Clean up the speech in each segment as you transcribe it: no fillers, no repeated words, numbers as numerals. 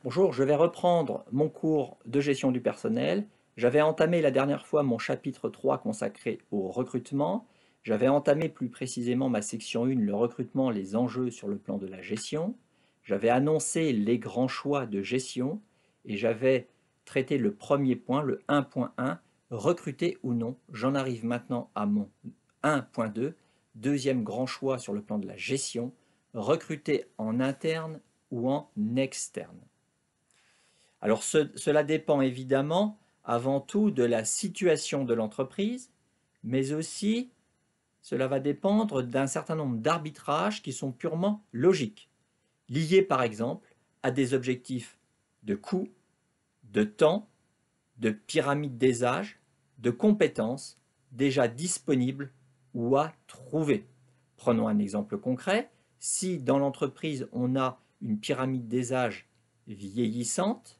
Bonjour, je vais reprendre mon cours de gestion du personnel. J'avais entamé la dernière fois mon chapitre 3 consacré au recrutement. J'avais entamé plus précisément ma section 1, le recrutement, les enjeux sur le plan de la gestion. J'avais annoncé les grands choix de gestion et j'avais traité le premier point, le 1.1, recruter ou non. J'en arrive maintenant à mon 1.2, deuxième grand choix sur le plan de la gestion, recruter en interne ou en externe. Alors cela dépend évidemment avant tout de la situation de l'entreprise, mais aussi cela va dépendre d'un certain nombre d'arbitrages qui sont purement logiques, liés par exemple à des objectifs de coût, de temps, de pyramide des âges, de compétences déjà disponibles ou à trouver. Prenons un exemple concret. Si dans l'entreprise on a une pyramide des âges vieillissante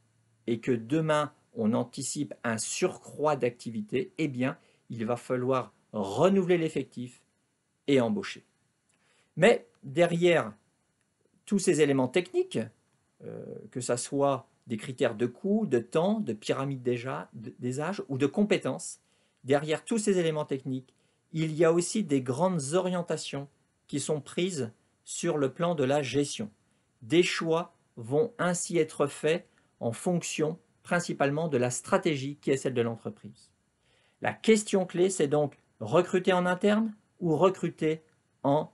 et que demain on anticipe un surcroît d'activité, eh bien il va falloir renouveler l'effectif et embaucher. Mais derrière tous ces éléments techniques, que ça soit des critères de coût, de temps, de pyramide des âges ou de compétences, derrière tous ces éléments techniques, il y a aussi des grandes orientations qui sont prises sur le plan de la gestion. Des choix vont ainsi être faits en fonction principalement de la stratégie qui est celle de l'entreprise. La question clé, c'est donc recruter en interne ou recruter en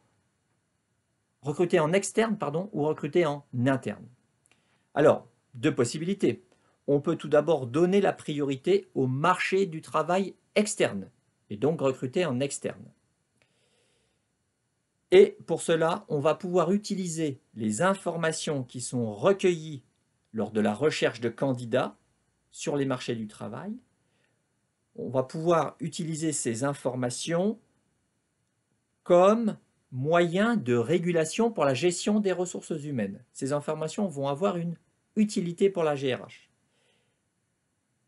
externe ou recruter en interne. Alors, deux possibilités. On peut tout d'abord donner la priorité au marché du travail externe et donc recruter en externe. Et pour cela, on va pouvoir utiliser les informations qui sont recueillies lors de la recherche de candidats sur les marchés du travail. On va pouvoir utiliser ces informations comme moyen de régulation pour la gestion des ressources humaines. Ces informations vont avoir une utilité pour la GRH.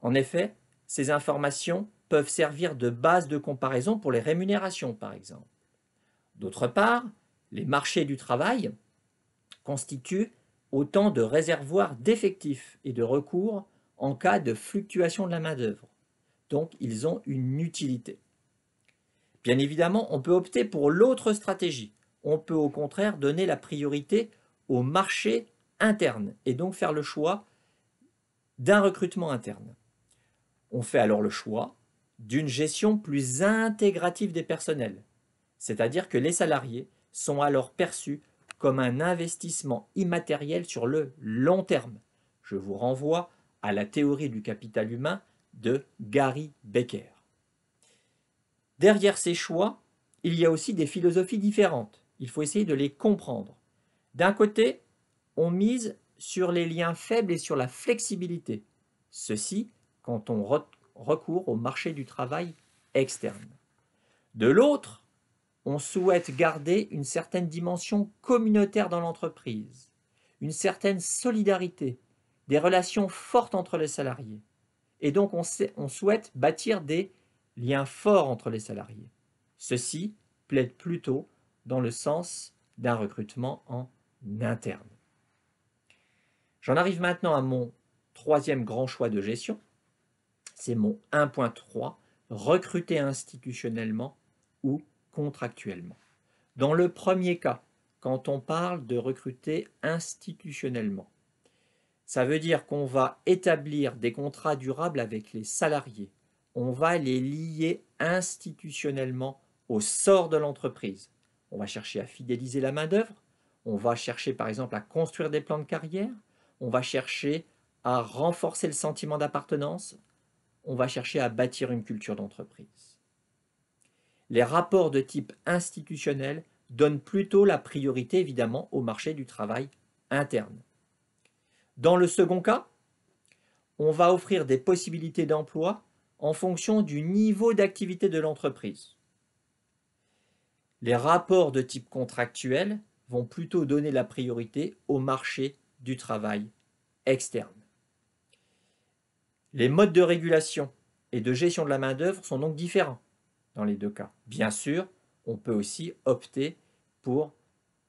En effet, ces informations peuvent servir de base de comparaison pour les rémunérations, par exemple. D'autre part, les marchés du travail constituent autant de réservoirs d'effectifs et de recours en cas de fluctuation de la main-d'œuvre. Donc, ils ont une utilité. Bien évidemment, on peut opter pour l'autre stratégie. On peut au contraire donner la priorité au marché interne et donc faire le choix d'un recrutement interne. On fait alors le choix d'une gestion plus intégrative des personnels, c'est-à-dire que les salariés sont alors perçus comme un investissement immatériel sur le long terme. Je vous renvoie à la théorie du capital humain de Gary Becker. Derrière ces choix, il y a aussi des philosophies différentes. Il faut essayer de les comprendre. D'un côté, on mise sur les liens faibles et sur la flexibilité. Ceci quand on recourt au marché du travail externe. De l'autre, on souhaite garder une certaine dimension communautaire dans l'entreprise, une certaine solidarité, des relations fortes entre les salariés. Et donc on souhaite bâtir des liens forts entre les salariés. Ceci plaide plutôt dans le sens d'un recrutement en interne. J'en arrive maintenant à mon troisième grand choix de gestion. C'est mon 1.3, recruter institutionnellement ou contractuellement. Dans le premier cas, quand on parle de recruter institutionnellement, ça veut dire qu'on va établir des contrats durables avec les salariés. On va les lier institutionnellement au sort de l'entreprise. On va chercher à fidéliser la main-d'œuvre. On va chercher par exemple à construire des plans de carrière. On va chercher à renforcer le sentiment d'appartenance. On va chercher à bâtir une culture d'entreprise. Les rapports de type institutionnel donnent plutôt la priorité évidemment au marché du travail interne. Dans le second cas, on va offrir des possibilités d'emploi en fonction du niveau d'activité de l'entreprise. Les rapports de type contractuel vont plutôt donner la priorité au marché du travail externe. Les modes de régulation et de gestion de la main-d'œuvre sont donc différents dans les deux cas. Bien sûr, on peut aussi opter pour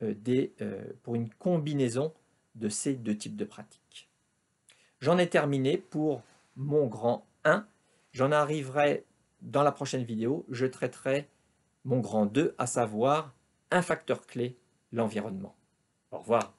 une combinaison de ces deux types de pratiques. J'en ai terminé pour mon grand 1. J'en arriverai dans la prochaine vidéo. Je traiterai mon grand 2, à savoir un facteur clé, l'environnement. Au revoir.